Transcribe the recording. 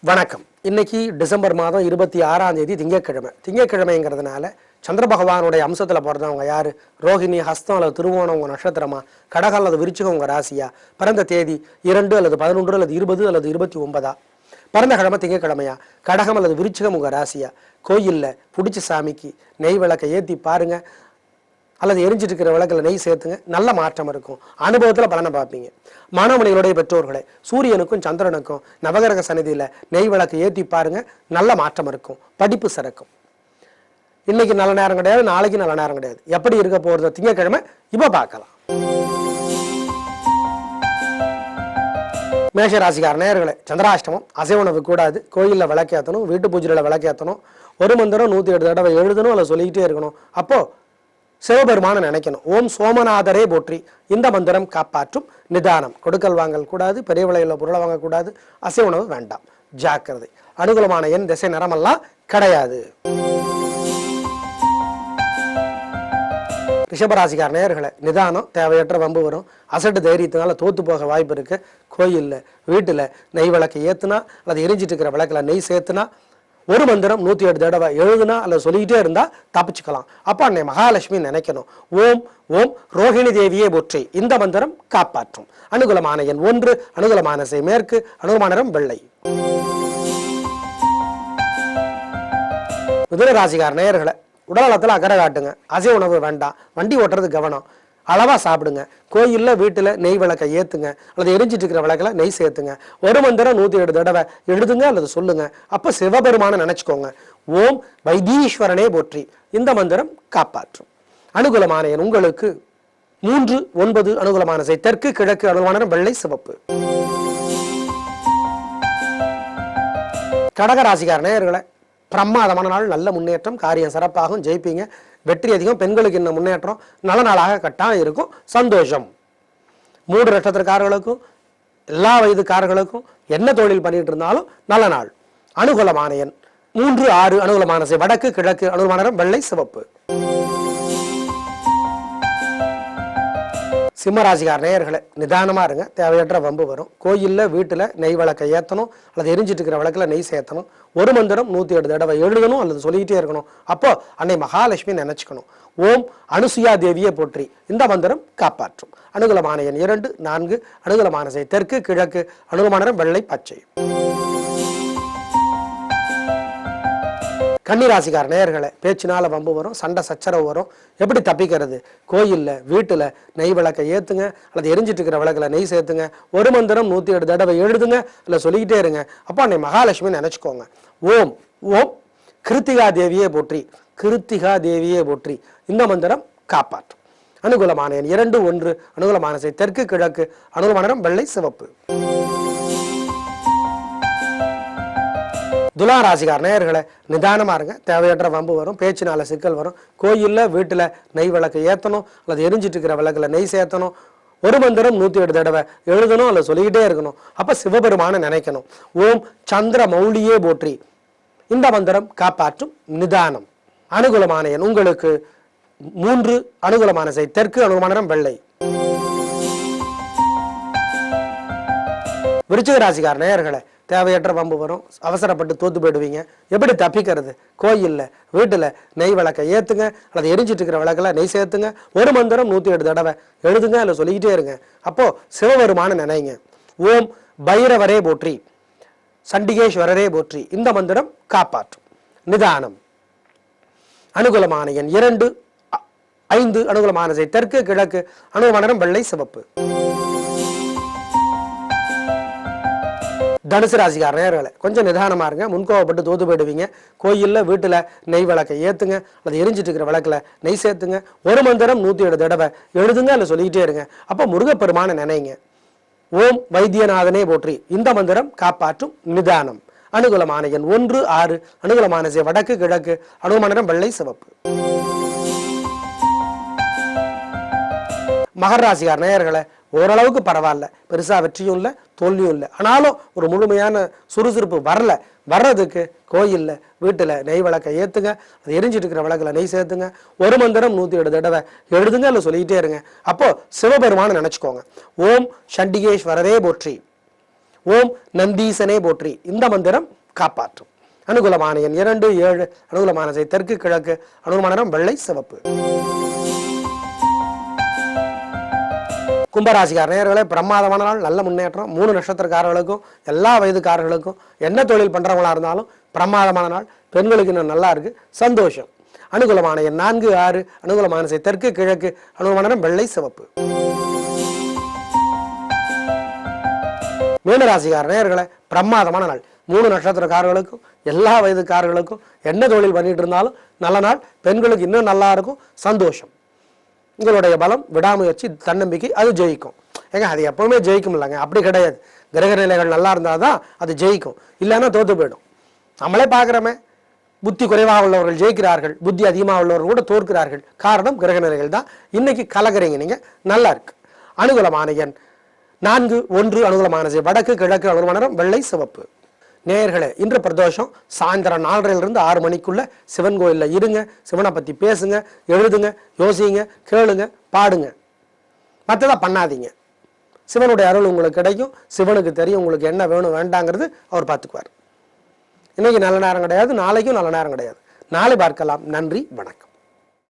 வணக்கம். இன்னைக்கு டிசம்பர் மாதம் 26ஆம் தேதி திங்கட்கிழமை. திங்கட்கிழமைங்கிறதுனால சந்திர பகவானுடைய அம்சத்தில் பிறந்தவங்க யாரு? ரோஹிணி, ஹஸ்தம் அல்லது திருவோணம் உங்க நட்சத்திரமா, கடகம் அல்லது விருச்சிகம் உங்க ராசியா, பிறந்த தேதி 2 அல்லது 11 அல்லது 20 அல்லது 29, பிறந்த கிழமை திங்கட்கிழமையா, கடகம் அல்லது விருச்சிகம் உங்க ராசியா, கோயில்ல பிடிச்ச சாமிக்கு நெய் விளக்கை ஏற்றி பாருங்க அல்லது எரிஞ்சிட்டு இருக்கிற விளக்கில் நெய் சேர்த்துங்க, நல்ல மாற்றம் இருக்கும். அனுபவத்தில் பலனை பார்ப்பீங்க. மாணவர்களுடைய பெற்றோர்களை சூரியனுக்கும் சந்திரனுக்கும் நவகிரக சன்னிதியில் நெய் விளக்கு ஏற்றி பாருங்க, நல்ல மாற்றம் இருக்கும், படிப்பு சிறக்கும். இன்னைக்கு நல்ல நேரம் கிடையாது, நாளைக்கு நல்ல நேரம் கிடையாது. எப்படி இருக்க போறது திங்கட்கிழமை இப்ப பார்க்கலாம். மேஷராசிக்கார நேயர்களே, சந்திராஷ்டமம், அசைவ உணவு கூடாது, கோயிலில் விளக்கேற்றணும், வீட்டு பூஜையில் விளக்கேற்றணும், ஒரு மந்திரம் 108 தடவை எழுதணும், அல்ல சொல்லிக்கிட்டே இருக்கணும். அப்போ சிவபெருமான நினைக்கணும். ஓம் சோமநாதரே போற்றி. இந்த மந்திரம் காப்பாற்றும். நிதானம், கொடுக்கல் வாங்கல் கூடாது, பெரிய விலையில் பொருளை வாங்கக்கூடாது, அசைவ உணவு வேண்டாம், ஜாக்கிரதை. அனுகூலமான எண், திசை, நிறமெல்லாம் கிடையாது. ரிஷபராசிக்கார நேயர்களை, நிதானம், தேவையற்ற வம்பு வரும், அசட்டு தைரியத்தினால தோத்து போக வாய்ப்பு இருக்கு. கோயிலில் வீட்டில் நெய் விளக்கு ஏற்றுனா அல்லது எரிஞ்சிட்டு இருக்கிற விளக்கில் நெய் சேர்த்துனா, ஒரு மந்திரம் 108 தடவை எழுதுனா அல்லது சொல்லிக்கிட்டே இருந்தா தப்பிச்சுக்கலாம். அப்போ அன்னை மகாலட்சுமி நினைக்கணும். ஓம் ஓம் ரோஹிணி தேவியே போற்றி. இந்த மந்திரம் காப்பாற்றும். அனுகூலமான எண் 1, அனுகூலமான திசை மேற்கு, அனுகூலமான நிறம் வெள்ளை. மிதுன ராசிக்கார நேயர்களை, உடல்நலத்தில் அக்கறை காட்டுங்க, அசைவ உணவு வேண்டாம், வண்டி ஓட்டுறது கவனம், அளவா சாப்பிடுங்க, கோயிலில் வீட்டில் நெய் விளக்கை ஏற்றுங்க அல்லது எரிஞ்சிட்டு இருக்கிற விளக்கில் நெய் சேர்த்துங்க, ஒரு மந்திரம் 108 தடவை எழுதுங்க அல்லது சொல்லுங்க. அப்போ சிவபெருமான நினைச்சுக்கோங்க. ஓம் வைத்தீஸ்வரனே போற்றி. இந்த மந்திரம் காப்பாற்றும். அனுகூலமான எண் உங்களுக்கு 3, 9, அனுகூலமான திசை தெற்கு, கிழக்கு, அனுகூலமான வெள்ளை, சிவப்பு. கடகராசிக்கார நேயர்களை, பிரமாதமான நாள், நல்ல முன்னேற்றம், காரியம் சிறப்பாகும், ஜெயிப்பீங்க, வெற்றி அதிகம். பெண்களுக்கு இன்னும் முன்னேற்றம் நல்ல நாளாக கட்டாயம் இருக்கும், சந்தோஷம். 3 நட்சத்திரக்காரர்களுக்கும் எல்லா வயதுக்காரர்களுக்கும் என்ன தொழில் பண்ணிட்டு இருந்தாலும் நல்ல நாள். அனுகூலமான எண் 3, 6, அனுகூலமான திசை வடக்கு, கிழக்கு, அனுகூலமான நிறம் வெள்ளை, சிவப்பு. சிம்மராசிக்கார நேயர்களை, நிதானமா இருங்க, தேவையற்ற வம்பு வரும். கோயிலில் வீட்டில் நெய் விளக்கை ஏற்றணும் அல்லது எரிஞ்சிட்டு இருக்கிற விளக்கில் நெய் சேர்த்தணும், ஒரு மந்திரம் 108 தடவை எழுதணும் அல்லது சொல்லிக்கிட்டே இருக்கணும். அப்போ அன்னை மகாலட்சுமி நினைச்சுக்கணும். ஓம் அனுசுயா தேவியை போற்றி. இந்த மந்திரம் காப்பாற்றும். அனுகூலமான எண் 2, 4, அனுகூலமான திசை தெற்கு, கிழக்கு, அனுகூலமான நிறம் வெள்ளை, பச்சை. கன்னிராசிக்கார நேயர்களை, பேச்சினால வம்பு வரும், சண்டை சச்சரவு வரும். எப்படி தப்பிக்கிறது? கோயிலில் வீட்டில் நெய் விளக்கை ஏற்றுங்க அல்லது எரிஞ்சிட்டு இருக்கிற விளக்கில் நெய் சேர்த்துங்க, ஒரு மந்திரம் 108 தடவை எழுதுங்க இல்லை சொல்லிக்கிட்டே இருங்க. அப்போ அன்னை மகாலட்சுமி நினைச்சுக்கோங்க. ஓம் ஓம் கிருத்திகா தேவியே போற்றி. கிருத்திகா தேவியே போற்றி. இந்த மந்திரம் காப்பாற்றும். அனுகூலமான எண் 2, 1, அனுகூலமான திசை தெற்கு, கிழக்கு, அனுகூலமான நிறம் வெள்ளை, சிவப்பு. துலா ராசிக்கார நேயர்களை, நிதானமா இருங்க, தேவையற்ற வம்பு வரும், பேச்சினால சிக்கல் வரும். கோயிலில் வீட்டில் நெய் விளக்கு ஏற்றணும் அல்லது எரிஞ்சிட்டு இருக்கிற விளக்கில் நெய் சேர்த்தணும், ஒரு மந்திரம் 108 தடவை எழுதணும் அல்லது சொல்லிக்கிட்டே இருக்கணும். அப்போ சிவபெருமான நினைக்கணும். ஓம் சந்திர மௌலியே போற்றி. இந்த மந்திரம் காப்பாற்றும். நிதானம். அனுகூலமான எண் உங்களுக்கு 3, அனுகூலமான திசை தெற்கு, அனுகூலமான நிறம் வெள்ளை. விருச்சிக ராசிக்கார நேயர்களை, தேவையற்ற வம்பு வரும், அவசரப்பட்டு தோத்து போயிடுவீங்க. எப்படி தப்பிக்கிறது? கோயிலில் வீட்டில் நெய் விளக்கை ஏற்றுங்க அல்லது எரிஞ்சிட்டு இருக்கிற விளக்கில் நெய் சேர்த்துங்க, ஒரு மந்திரம் 108 தடவை எழுதுங்க அல்லது சொல்லிக்கிட்டே இருங்க. அப்போ சிவபெருமான நினைங்க. ஓம் பைரவரே போற்றி. சண்டிகேஸ்வரரே போற்றி. இந்த மந்திரம் காப்பாற்றும். நிதானம். அனுகூலமான எண் 2, 5, அனுகூலமான திசை தெற்கு, கிழக்கு, அனுகூலமான நிறம் வெள்ளை, சிவப்பு. தனுசு ராசிக்கார நேயர்களை, கொஞ்சம் நிதானமா இருங்க, முன்கோவப்பட்டு தோத்து போயிடுவீங்க. கோயிலில் வீட்டில் நெய் விளக்கை ஏற்றுங்க அல்லது எரிஞ்சிட்டு இருக்கிற விளக்கில் நெய் சேர்த்துங்க, ஒரு மந்திரம் 108 தடவை எழுதுங்க அல்ல சொல்லிக்கிட்டே இருங்க. அப்போ முருகப்பெருமான நினைங்க. ஓம் வைத்தியநாதனே போற்றி. இந்த மந்திரம் காப்பாற்றும். நிதானம். அனுகூலமான எண் 1, 6, அனுகூலமான திசை வடக்கு, கிழக்கு, அனுகூலமான நிறம் வெள்ளை, சிவப்பு. மகர ராசிக்கார நேயர்களை, ஓரளவுக்கு பரவாயில்ல, பெருசா வெற்றியும் இல்லை தோல்வியும் இல்லை, ஆனாலும் ஒரு முழுமையான சுறுசுறுப்பு வரல. வர்றதுக்கு கோயிலில் வீட்டில் நெய் விளக்கை ஏற்றுங்க, அது எரிஞ்சிட்டு இருக்கிற விளக்கில் நெய் சேர்த்துங்க, ஒரு மந்திரம் 108 தடவை எழுதுங்க இல்லை சொல்லிக்கிட்டே இருங்க. அப்போ சிவபெருமானை நினைச்சுக்கோங்க. ஓம் சண்டிகேஸ்வரரே போற்றி. ஓம் நந்தீசனே போற்றி இந்த மந்திரம் காப்பாற்றும். அனுகூலமான எண் 2, 7. அனுகூலமான திசை தெற்கு கிழக்கு. அனுகூலமான நிறம் வெள்ளை சிவப்பு. கும்பராசிக்கார நேயர்களே, பிரமாதமான நாள், நல்ல முன்னேற்றம். 3 நட்சத்திரக்காரர்களுக்கும் எல்லா வயதுக்காரர்களுக்கும் என்ன தொழில் பண்றவங்களா இருந்தாலும் பிரமாதமான நாள். பெண்களுக்கு இன்னும் நல்லா இருக்கு, சந்தோஷம். அனுகூலமான எண் 4, 6. அனுகூலமான திசை தெற்கு கிழக்கு. அனுகூலமான நிறம் வெள்ளை சிவப்பு. மீனராசிக்கார நேயர்களே, பிரமாதமான நாள். 3 நட்சத்திரக்காரர்களுக்கும் எல்லா வயதுக்காரர்களுக்கும் என்ன தொழில் பண்ணிட்டு இருந்தாலும் நல்ல நாள். பெண்களுக்கு இன்னும் நல்லா இருக்கும், சந்தோஷம். உங்களுடைய பலம், விடாமுயற்சி, தன்னம்பிக்கை, அது ஜெயிக்கும். ஏங்க அது எப்பவுமே ஜெயிக்கும் இல்லைங்க, அப்படி கிடையாது. கிரக நிலைகள் நல்லா இருந்தால் தான் அது ஜெயிக்கும், இல்லைன்னா தோத்து போயிடும். நம்மளே பார்க்குறோமே, புத்தி குறைவாக உள்ளவர்கள் ஜெயிக்கிறார்கள், புத்தி அதிகமாக உள்ளவர்கள் கூட தோற்கிறார்கள். காரணம் கிரக நிலைகள் தான். இன்னைக்கு கலக்கிறீங்க நீங்க, நல்லா இருக்கு. அனுகூலமான எண் 4, 1. அனுகூலமான திசை வடக்கு கிழக்கு. அனுகூலமான நிறம் வெள்ளை சிவப்பு. நேயர்களே, இன்று பிரதோஷம் சாயந்தரம் 4:30 6 மணிக்குள்ள சிவன் கோயிலில் இருங்க. சிவனை பற்றி பேசுங்க, எழுதுங்க, யோசிங்க, கேளுங்க, பாடுங்க. மற்றதை பண்ணாதீங்க. சிவனுடைய அருள் உங்களுக்கு கிடைக்கும். சிவனுக்கு தெரியும் உங்களுக்கு என்ன வேணும் வேண்டாங்கிறது அவர் பார்த்துக்குவார். இன்னைக்கு நல்ல நேரம் கிடையாது, நாளைக்கும் நல்ல நேரம் கிடையாது. நாளை பார்க்கலாம். நன்றி, வணக்கம்.